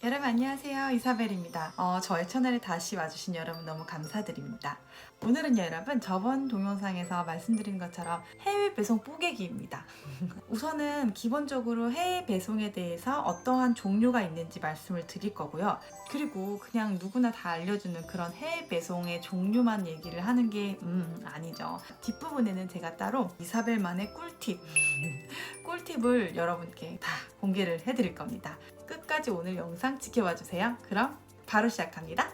여러분 안녕하세요, 이사벨입니다. 저의 채널에 다시 와주신 여러분 너무 감사드립니다. 오늘은요 여러분, 저번 동영상에서 말씀드린 것처럼 해외 배송 뽀개기입니다. 우선은 기본적으로 해외 배송에 대해서 어떠한 종류가 있는지 말씀을 드릴 거고요. 그리고 그냥 누구나 다 알려주는 그런 해외 배송의 종류만 얘기를 하는 게 아니죠. 뒷부분에는 제가 따로 이사벨만의 꿀팁을 여러분께 다 공개를 해드릴 겁니다. 끝까지 오늘 영상 지켜봐 주세요. 그럼 바로 시작합니다.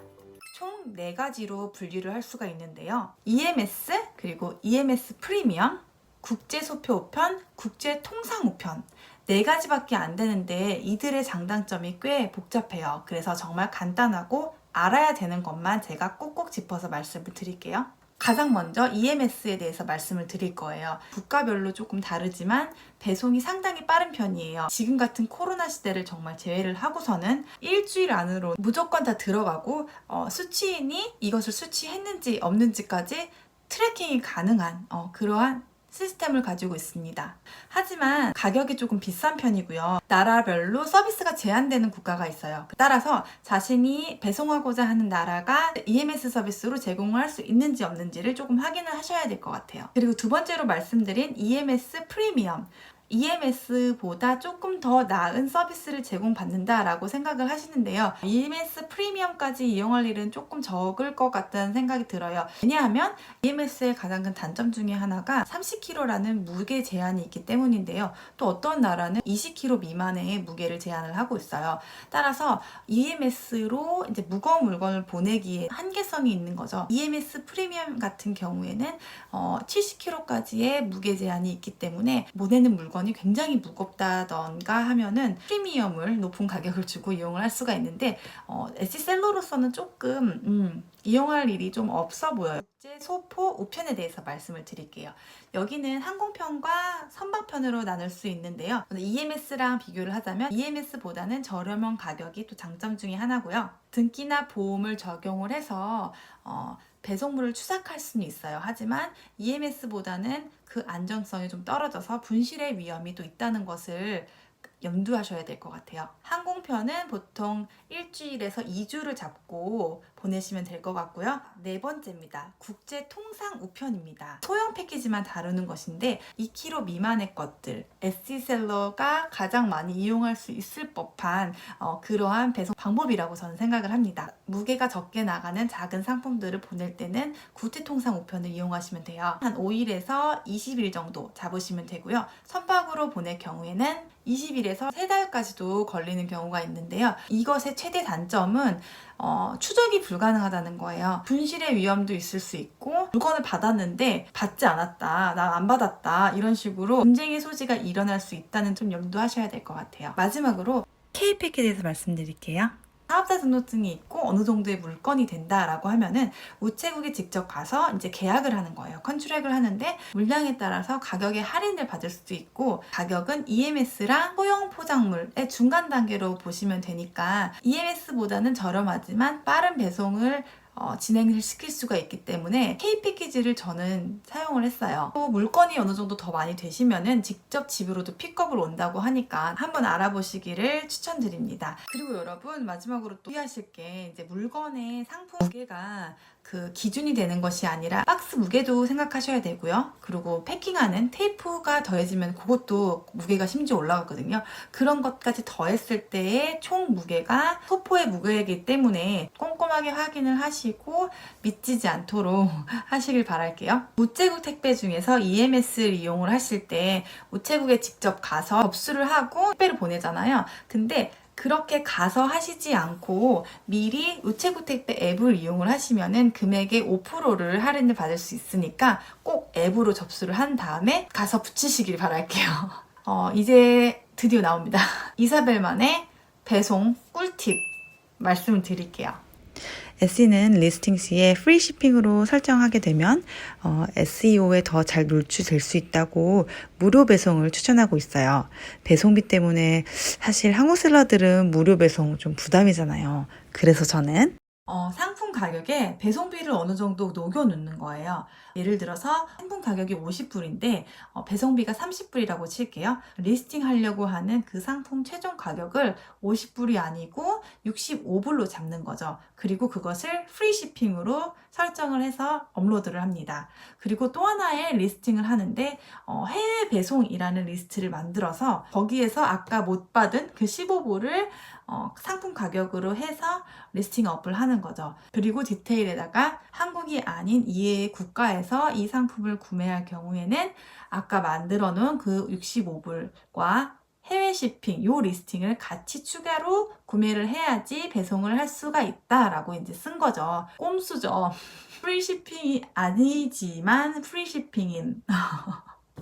총 4가지로 분류를 할 수가 있는데요. EMS, 그리고 EMS 프리미엄, 국제 소표 우편, 국제 통상 우편 4가지밖에 안 되는데 이들의 장단점이 꽤 복잡해요. 그래서 정말 간단하고 알아야 되는 것만 제가 꼭꼭 짚어서 말씀을 드릴게요. 가장 먼저 EMS에 대해서 말씀을 드릴 거예요. 국가별로 조금 다르지만 배송이 상당히 빠른 편이에요. 지금 같은 코로나 시대를 정말 제외를 하고서는 일주일 안으로 무조건 다 들어가고 수취인이 이것을 수취했는지 없는지까지 트래킹이 가능한 그러한 시스템을 가지고 있습니다. 하지만 가격이 조금 비싼 편이고요. 나라별로 서비스가 제한되는 국가가 있어요. 따라서 자신이 배송하고자 하는 나라가 EMS 서비스로 제공을 할 수 있는지 없는지를 조금 확인을 하셔야 될 것 같아요. 그리고 두 번째로 말씀드린 EMS 프리미엄, EMS보다 조금 더 나은 서비스를 제공받는다라고 생각을 하시는데요. EMS 프리미엄까지 이용할 일은 조금 적을 것 같다는 생각이 들어요. 왜냐하면 EMS의 가장 큰 단점 중에 하나가 30kg라는 무게 제한이 있기 때문인데요. 또 어떤 나라는 20kg 미만의 무게를 제한을 하고 있어요. 따라서 EMS로 이제 무거운 물건을 보내기에 한계성이 있는 거죠. EMS 프리미엄 같은 경우에는 70kg까지의 무게 제한이 있기 때문에 보내는 물건이 굉장히 무겁다던가 하면은 프리미엄을 높은 가격을 주고 이용을 할 수가 있는데 에시셀러로서는 조금 이용할 일이 좀 없어 보여요. 국제 소포 우편에 대해서 말씀을 드릴게요. 여기는 항공편과 선박편으로 나눌 수 있는데요. EMS랑 비교를 하자면 EMS보다는 저렴한 가격이 또 장점 중에 하나고요. 등기나 보험을 적용을 해서 배송물을 추락할 수는 있어요. 하지만 EMS보다는 그 안정성이 좀 떨어져서 분실의 위험이 또 있다는 것을 염두하셔야 될 것 같아요. 항공편은 보통 일주일에서 2주를 잡고 보내시면 될 것 같고요. 4번째입니다. 국제 통상 우편입니다. 소형 패키지만 다루는 것인데 2kg 미만의 것들, 에스티셀러가 가장 많이 이용할 수 있을 법한 그러한 배송 방법이라고 저는 생각을 합니다. 무게가 적게 나가는 작은 상품들을 보낼 때는 국제 통상 우편을 이용하시면 돼요. 한 5일에서 20일 정도 잡으시면 되고요. 선박으로 보낼 경우에는 20일에서 3달까지도 걸리는 경우가 있는데요. 이것의 최대 단점은 추적이 불가능하다는 거예요. 분실의 위험도 있을 수 있고 물건을 받았는데 받지 않았다, 나 안 받았다 이런 식으로 분쟁의 소지가 일어날 수 있다는 점 염두하셔야 될 것 같아요. 마지막으로 K팩에 대해서 말씀드릴게요. 사업자 등록증이 있고 어느 정도의 물건이 된다라고 하면은 우체국에 직접 가서 이제 계약을 하는 거예요. 컨트랙을 하는데 물량에 따라서 가격의 할인을 받을 수도 있고 가격은 EMS랑 소형 포장물의 중간 단계로 보시면 되니까 EMS보다는 저렴하지만 빠른 배송을 진행을 시킬 수가 있기 때문에 K패키지를 저는 사용을 했어요. 또 물건이 어느 정도 더 많이 되시면은 직접 집으로도 픽업을 온다고 하니까 한번 알아보시기를 추천드립니다. 그리고 여러분 마지막으로 또 주의하실 게 이제 물건의 상품 무게가 그 기준이 되는 것이 아니라 박스 무게도 생각하셔야 되고요. 그리고 패킹하는 테이프가 더해지면 그것도 무게가 심지어 올라가거든요. 그런 것까지 더했을 때의 총 무게가 소포의 무게이기 때문에 꼼꼼하게 확인을 하시고 미치지 않도록 하시길 바랄게요. 우체국 택배 중에서 EMS를 이용을 하실 때 우체국에 직접 가서 접수를 하고 택배를 보내잖아요. 근데 그렇게 가서 하시지 않고 미리 우체국 택배 앱을 이용을 하시면은 금액의 5%를 할인을 받을 수 있으니까 꼭 앱으로 접수를 한 다음에 가서 붙이시길 바랄게요. 이제 드디어 나옵니다. 이사벨만의 배송 꿀팁 말씀을 드릴게요. SE는 리스팅 시에 프리 shipping으로 설정하게 되면 SEO에 더 잘 노출될 수 있다고 무료 배송을 추천하고 있어요. 배송비 때문에 사실 한국 셀러들은 무료 배송 좀 부담이잖아요. 그래서 저는 상품 가격에 배송비를 어느 정도 녹여 넣는 거예요. 예를 들어서 상품 가격이 50불인데 배송비가 30불이라고 칠게요. 리스팅 하려고 하는 그 상품 최종 가격을 50불이 아니고 65불로 잡는 거죠. 그리고 그것을 프리 shipping으로 설정을 해서 업로드를 합니다. 그리고 또 하나의 리스팅을 하는데 해외 배송이라는 리스트를 만들어서 거기에서 아까 못 받은 그 15불을 상품 가격으로 해서 리스팅 업을 하는 거죠. 그리고 디테일에다가 한국이 아닌 이외의 국가에서 이 상품을 구매할 경우에는 아까 만들어 놓은 그 65불과 해외 쇼핑 요 리스팅을 같이 추가로 구매를 해야지 배송을 할 수가 있다라고 이제 쓴 거죠. 꼼수죠. 프리 쇼핑이 아니지만 프리 쇼핑인.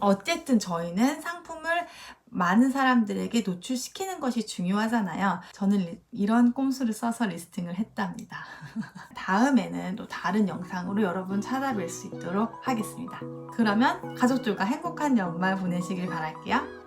어쨌든 저희는 상품을 많은 사람들에게 노출시키는 것이 중요하잖아요. 저는 이런 꼼수를 써서 리스팅을 했답니다. 다음에는 또 다른 영상으로 여러분 찾아뵐 수 있도록 하겠습니다. 그러면 가족들과 행복한 연말 보내시길 바랄게요.